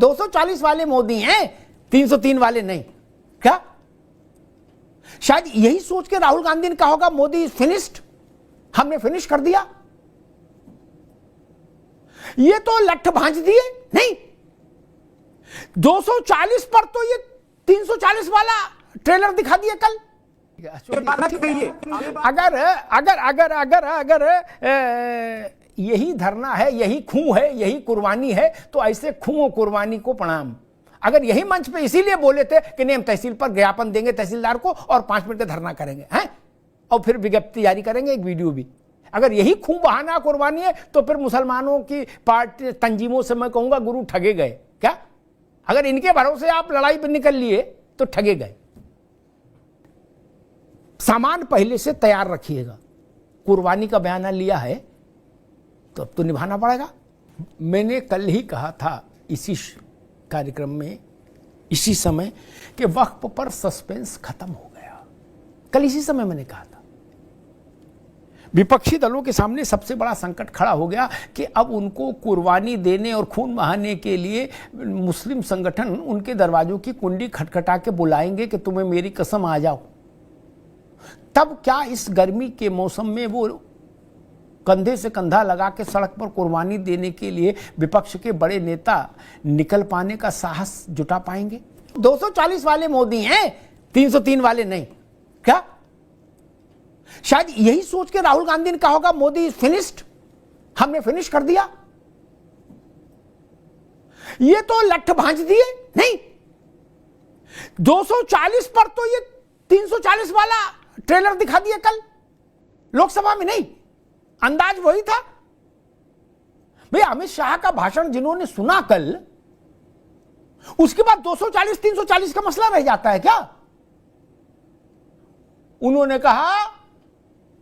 240 वाले मोदी हैं, 303 वाले नहीं। क्या शायद यही सोच के राहुल गांधी ने कहा होगा मोदी इज फिनिश्ड, हमने फिनिश कर दिया। ये तो लठ भांज दिए नहीं, 240 पर तो ये 340 वाला ट्रेलर दिखा दिया कल। अगर अगर अगर अगर अगर यही धरना है, यही खून है, यही कुर्बानी है, तो ऐसे खून और कुर्बानी को प्रणाम। अगर यही मंच पे इसीलिए बोले थे कि नहीं हम तहसील पर ज्ञापन देंगे तहसीलदार को और 5 मिनट का धरना करेंगे हैं, और फिर विज्ञप्ति जारी करेंगे, एक वीडियो भी। अगर यही खून बहाना कुर्बानी है तो फिर मुसलमानों की पार्टी तंजीमों से मैं कहूंगा गुरु ठगे गए। क्या अगर इनके भरोसे आप लड़ाई पर निकल लिए तो ठगे गए। सामान पहले से तैयार रखिएगा। कुर्बानी का बयाना लिया है तो अब तो निभाना पड़ेगा। मैंने कल ही कहा था इसी कार्यक्रम में, इसी समय, कि वक्फ पर सस्पेंस खत्म हो गया। कल इसी समय मैंने कहा था। विपक्षी दलों के सामने सबसे बड़ा संकट खड़ा हो गया कि अब उनको कुर्बानी देने और खून बहाने के लिए मुस्लिम संगठन उनके दरवाजों की कुंडी खटखटा के बुलाएंगे कि तुम्हें मेरी कसम आ जाओ। तब क्या इस गर्मी के मौसम में वो कंधे से कंधा लगा के सड़क पर कुर्बानी देने के लिए विपक्ष के बड़े नेता निकल पाने का साहस जुटा पाएंगे? 240 वाले मोदी हैं, 303 वाले नहीं। क्या शायद यही सोच के राहुल गांधी ने कहा होगा मोदी इज फिनिश्ड, हमने फिनिश कर दिया। ये तो लठ भांज दिए नहीं, 240 पर तो ये 340 वाला ट्रेलर दिखा दिया कल लोकसभा में। नहीं, अंदाज वही था। भाई अमित शाह का भाषण जिन्होंने सुना कल, उसके बाद 240 340 का मसला रह जाता है क्या? उन्होंने कहा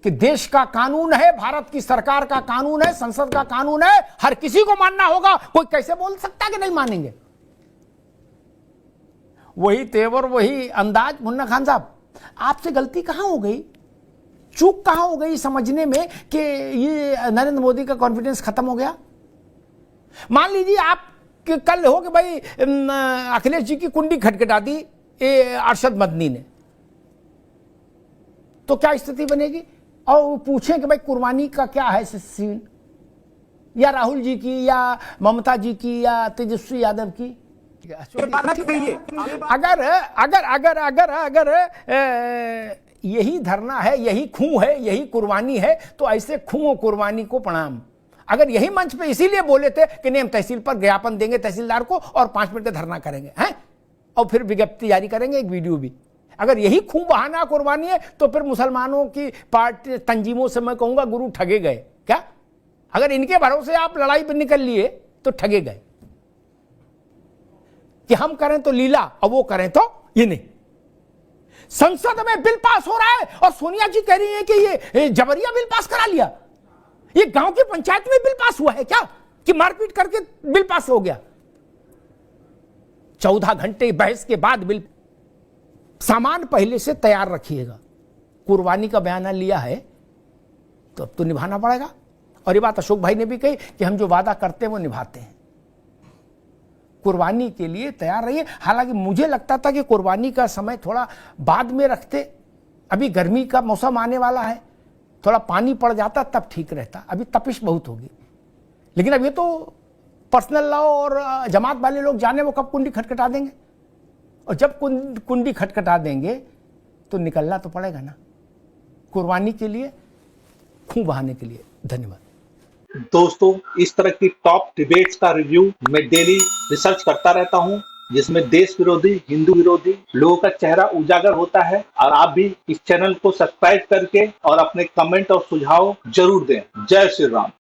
कि देश का कानून है, भारत की सरकार का कानून है, संसद का कानून है, हर किसी को मानना होगा। कोई कैसे बोल सकता है कि नहीं मानेंगे? वही तेवर, वही अंदाज। मुन्ना खान साहब, आपसे गलती कहां हो गई, चूक कहां हो गई समझने में कि ये नरेंद्र मोदी का कॉन्फिडेंस खत्म हो गया? मान लीजिए आप कल हो कि भाई अखिलेश जी की कुंडी खटखटा दी अरशद मदनी ने, तो क्या स्थिति बनेगी? और पूछें कि भाई कुर्बानी का क्या है सीन, या राहुल जी की, या ममता जी की, या तेजस्वी यादव की? अगर अगर अगर अगर अगर यही धरना है, यही खून है, यही कुर्बानी है, तो ऐसे खून और कुर्बानी को प्रणाम। अगर यही मंच पे इसीलिए बोले थे कि नहीं हम तहसील पर ज्ञापन देंगे तहसीलदार को और 5 मिनट का धरना करेंगे हैं, और फिर विज्ञप्ति जारी करेंगे, एक वीडियो भी। अगर यही खून बहाना कुर्बानी है तो फिर मुसलमानों की पार्टी तंजीमों से मैं कहूंगा गुरु ठगे गए। क्या अगर इनके भरोसे आप लड़ाई पर निकल लिए तो ठगे गए कि हम करें तो लीला और वो करें तो ये नहीं। संसद में बिल पास हो रहा है और सोनिया जी कह रही है कि ये जबरिया बिल पास करा लिया। ये गांव की पंचायत में बिल पास हुआ है क्या कि मारपीट करके बिल पास हो गया? 14 घंटे बहस के बाद बिल। सामान पहले से तैयार रखिएगा। कुर्बानी का बयाना लिया है तो अब तो निभाना पड़ेगा। और ये बात अशोक भाई ने भी कही कि हम जो वादा करते हैं वो निभाते हैं। कुर्बानी के लिए तैयार रहिए। हालांकि मुझे लगता था कि कुर्बानी का समय थोड़ा बाद में रखते, अभी गर्मी का मौसम आने वाला है, थोड़ा पानी पड़ जाता तब ठीक रहता। अभी तपिश बहुत होगी, लेकिन अब ये तो पर्सनल लॉ और जमात वाले लोग जाने वो कब कुंडी खटखटा देंगे, और जब कुंडी खटखटा देंगे तो निकलना तो पड़ेगा ना कुर्बानी के लिए, खून बहाने के लिए। धन्यवाद दोस्तों, इस तरह की टॉप डिबेट्स का रिव्यू मैं डेली रिसर्च करता रहता हूं, जिसमें देश विरोधी, हिंदू विरोधी लोगों का चेहरा उजागर होता है। और आप भी इस चैनल को सब्सक्राइब करके और अपने कमेंट और सुझाव जरूर दें। जय श्री राम।